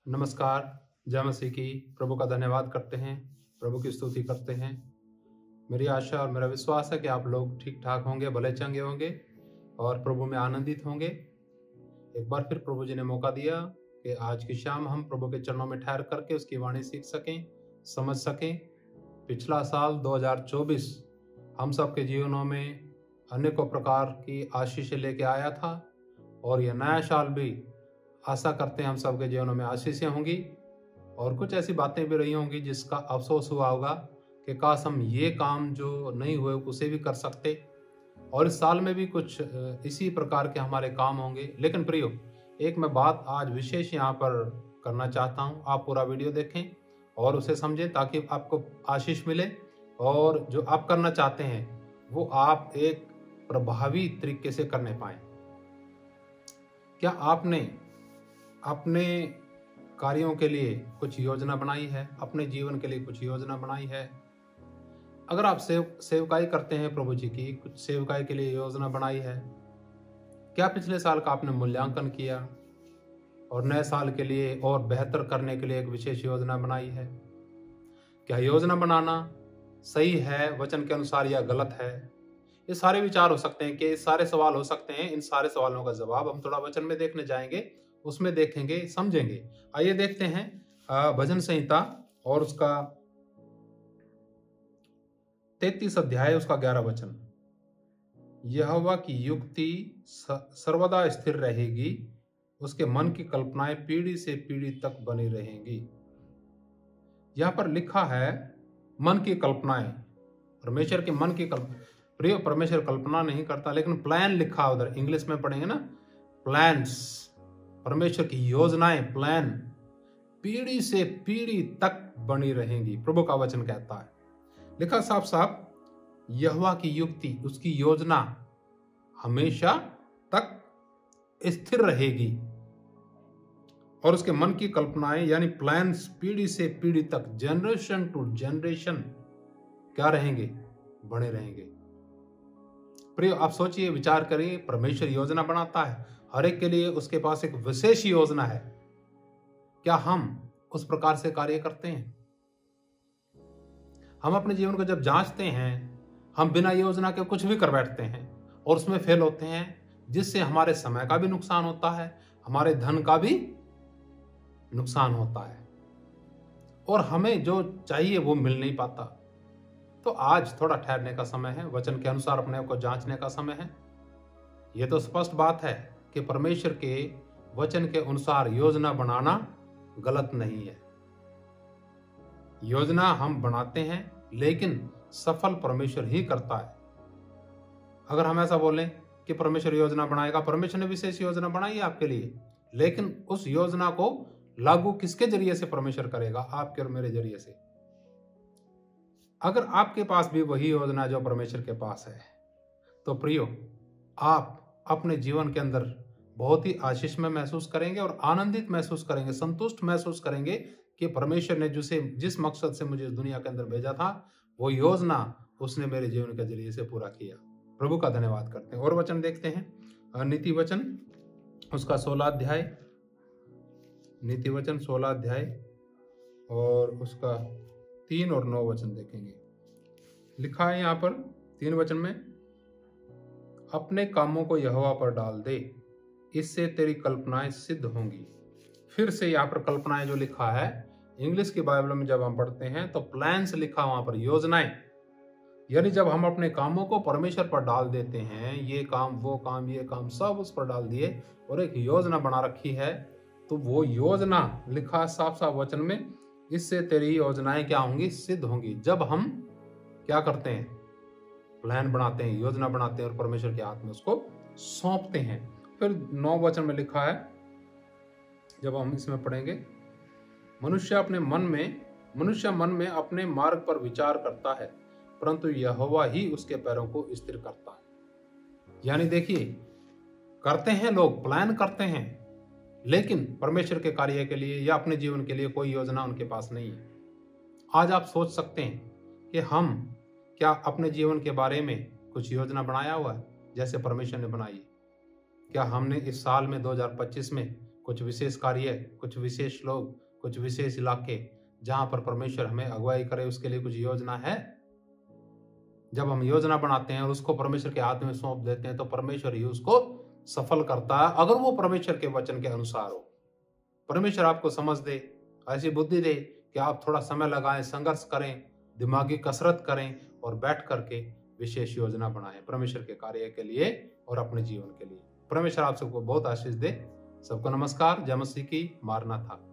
नमस्कार। जय मसीह की। प्रभु का धन्यवाद करते हैं, प्रभु की स्तुति करते हैं। मेरी आशा और मेरा विश्वास है कि आप लोग ठीक ठाक होंगे, भले चंगे होंगे और प्रभु में आनंदित होंगे। एक बार फिर प्रभु जी ने मौका दिया कि आज की शाम हम प्रभु के चरणों में ठहर करके उसकी वाणी सीख सकें, समझ सकें। पिछला साल 2024 हम सबके जीवनों में अनेकों प्रकार की आशीष लेके आया था और यह नया साल भी आशा करते हैं हम सबके जीवनों में आशीषें होंगी और कुछ ऐसी बातें भी रही होंगी जिसका अफसोस हुआ होगा कि काश हम ये काम जो नहीं हुए उसे भी कर सकते। और इस साल में भी कुछ इसी प्रकार के हमारे काम होंगे। लेकिन प्रियो, एक मैं बात आज विशेष यहाँ पर करना चाहता हूँ। आप पूरा वीडियो देखें और उसे समझें ताकि आपको आशीष मिले और जो आप करना चाहते हैं वो आप एक प्रभावी तरीके से करने पाएं। क्या आपने अपने कार्यों के लिए कुछ योजना बनाई है? अपने जीवन के लिए कुछ योजना बनाई है? अगर आप सेवकाई करते हैं प्रभु जी की, कुछ सेवकाई के लिए योजना बनाई है? क्या पिछले साल का आपने मूल्यांकन किया और नए साल के लिए और बेहतर करने के लिए एक विशेष योजना बनाई है? क्या योजना बनाना सही है वचन के अनुसार या गलत है? ये सारे विचार हो सकते हैं, कि सारे सवाल हो सकते हैं। इन सारे सवालों का जवाब हम थोड़ा वचन में देखने जाएंगे, उसमें देखेंगे, समझेंगे। आइए देखते हैं भजन संहिता और उसका 33 अध्याय उसका 11 वचन। यहोवा की युक्ति सर्वदा स्थिर रहेगी, उसके मन की कल्पनाएं पीढ़ी से पीढ़ी तक बनी रहेंगी। यहां पर लिखा है मन की कल्पनाएं, परमेश्वर के मन की कल्पना। प्रिय, परमेश्वर कल्पना नहीं करता, लेकिन प्लान लिखा उधर, इंग्लिश में पढ़ेंगे ना, प्लान्स। परमेश्वर की योजनाएं, प्लान पीढ़ी से पीढ़ी तक बनी रहेंगी, प्रभु का वचन कहता है। लिखा साफ साफ, यहोवा की युक्ति, उसकी योजना हमेशा तक स्थिर रहेगी और उसके मन की कल्पनाएं यानी प्लान्स पीढ़ी से पीढ़ी तक, जनरेशन टू जनरेशन क्या रहेंगे? बने रहेंगे। प्रिय, आप सोचिए, विचार करिए, परमेश्वर योजना बनाता है, हर एक के लिए उसके पास एक विशेष योजना है। क्या हम उस प्रकार से कार्य करते हैं? हम अपने जीवन को जब जांचते हैं, हम बिना योजना के कुछ भी कर बैठते हैं और उसमें फेल होते हैं, जिससे हमारे समय का भी नुकसान होता है, हमारे धन का भी नुकसान होता है और हमें जो चाहिए वो मिल नहीं पाता। तो आज थोड़ा ठहरने का समय है, वचन के अनुसार अपने आप को जांचने का समय है। यह तो स्पष्ट बात है कि परमेश्वर के वचन के अनुसार योजना बनाना गलत नहीं है। योजना हम बनाते हैं लेकिन सफल परमेश्वर ही करता है। अगर हम ऐसा बोलें कि परमेश्वर योजना बनाएगा, परमेश्वर ने विशेष योजना बनाई है आपके लिए, लेकिन उस योजना को लागू किसके जरिए से परमेश्वर करेगा? आपके और मेरे जरिए से। अगर आपके पास भी वही योजना जो परमेश्वर के पास है, तो प्रियो, आप अपने जीवन के अंदर बहुत ही आशीष में महसूस करेंगे और आनंदित महसूस करेंगे, संतुष्ट महसूस करेंगे कि परमेश्वर ने जिस मकसद से मुझे इस दुनिया के अंदर भेजा था, वो योजना उसने मेरे जीवन के जरिए से पूरा किया। प्रभु का धन्यवाद करते हैं। और वचन देखते हैं, नीति वचन उसका 16 अध्याय, नीति वचन 16 अध्याय और उसका 3 और 9 वचन देखेंगे। लिखा है यहाँ पर 3 वचन में, अपने कामों को यहोवा पर डाल दे, इससे तेरी कल्पनाएं सिद्ध होंगी। फिर से यहाँ पर कल्पनाएं जो लिखा है, इंग्लिश की बाइबल में जब हम पढ़ते हैं तो प्लान्स लिखा, वहां पर योजनाएं। यानी जब हम अपने कामों को परमेश्वर पर डाल देते हैं, ये काम वो काम ये काम सब उस पर डाल दिए और एक योजना बना रखी है, तो वो योजना लिखा साफ साफ वचन में, इससे तेरी योजनाएं क्या होंगी? सिद्ध होंगी। जब हम क्या करते हैं? प्लान बनाते हैं, योजना बनाते हैं और परमेश्वर के हाथ में उसको सौंपते हैं। फिर 9 वचन में लिखा है, जब हम इसमें पढ़ेंगे, मनुष्य मन में अपने मार्ग पर विचार करता है, परंतु यहोवा ही उसके पैरों को स्थिर करता है। यानी देखिए, करते हैं लोग, प्लान करते हैं, लेकिन परमेश्वर के कार्य के लिए या अपने जीवन के लिए कोई योजना उनके पास नहीं है। आज आप सोच सकते हैं कि हम क्या अपने जीवन के बारे में कुछ योजना बनाया हुआ है जैसे परमेश्वर ने बनाई? क्या हमने इस साल में 2025 में कुछ विशेष कार्य, कुछ विशेष लोग, कुछ विशेष इलाके जहां पर परमेश्वर हमें अगुवाई करे, उसके लिए कुछ योजना है। जब हम योजना बनाते हैं और उसको परमेश्वर के हाथ में सौंप देते हैं तो परमेश्वर ही उसको सफल करता है, अगर वो परमेश्वर के वचन के अनुसार हो। परमेश्वर आपको समझ दे, ऐसी बुद्धि दे कि आप थोड़ा समय लगाएं, संघर्ष करें, दिमागी कसरत करें और बैठ करके विशेष योजना बनाएं परमेश्वर के कार्य के लिए और अपने जीवन के लिए। परमेश्वर आप सबको बहुत आशीष दे। सबको नमस्कार। जय मसीह की। मारनाथा।